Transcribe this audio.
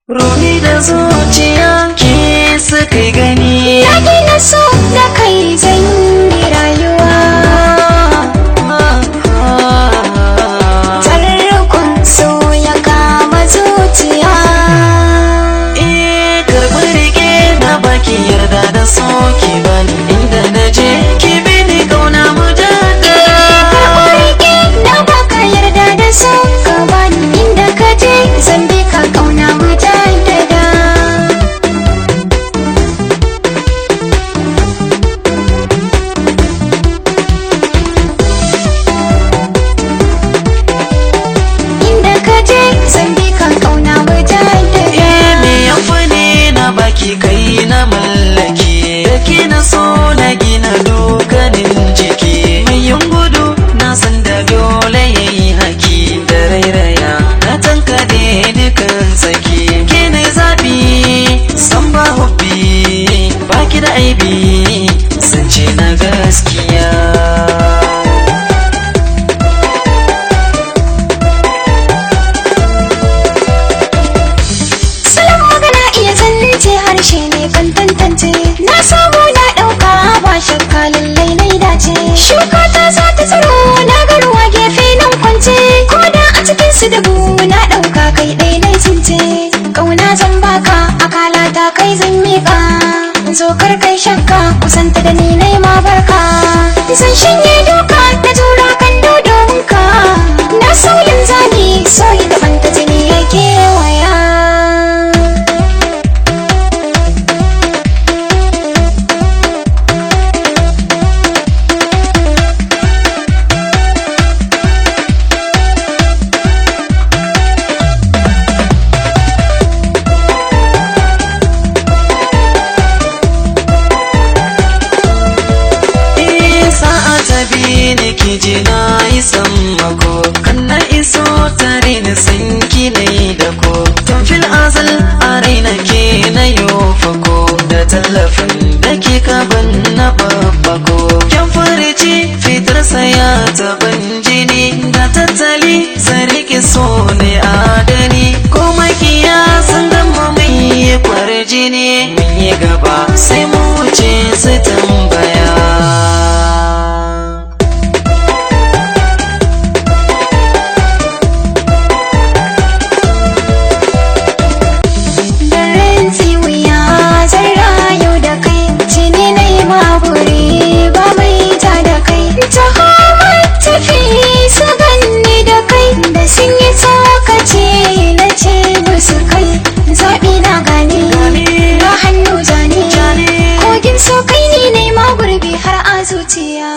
Ruhi da zuciya ke suka gani, na gina so da kai zan yi rayuwa. Tarkon so ya kama zuciya. Karɓi rike na baki yarda da so ki bani, inda na je ki bi ni kauna mu jaddada. Karɓi rike na baka yarda da so ka bani, inda ka je zan bi ka kauna mu jaddada. Inda ka je zan bi ka kauna mu jaddada. Me amfani na baki kai na mallaki, da ke na so na gina dukkanin jiki. Mai yin gudu na san da dole ya yi haki, da rairaya na tanka da dukan tsaki. Ke ne zaɓi san ba hubbi, baki da aibi sun ce na gaskiya. Salon magana iya zance harshe ne kan tantance. Na samu na ɗauka ba shakka lallai na dace. Shuka ta za ta tsaro na garwa gefe nan kwance. Ko da a cikin su dubu na ɗauka kai ɗaya na tsince. Ƙauna zan baka akala ta kai zan miƙa. Zo kar kai shakka kusanta da ni na ma barka. Zan shanye duka na tura kan dodonka. Na sauyin zani sauyi daban ta jini ya kewaya. Ki ji na yi sammako, kan na iso tare na san ki na yi dako. Tun fil azal a raina ke na yofako, da tallafin da ke kaban na babbako. Kyan furici fitar saya taban jini, da tattali sarki so ne adani. Ko makiya sun gama mun yi kwarjini, mun yi gaba sai mu wuce su tambaya. So kai ne ma gurbi har a zuciya.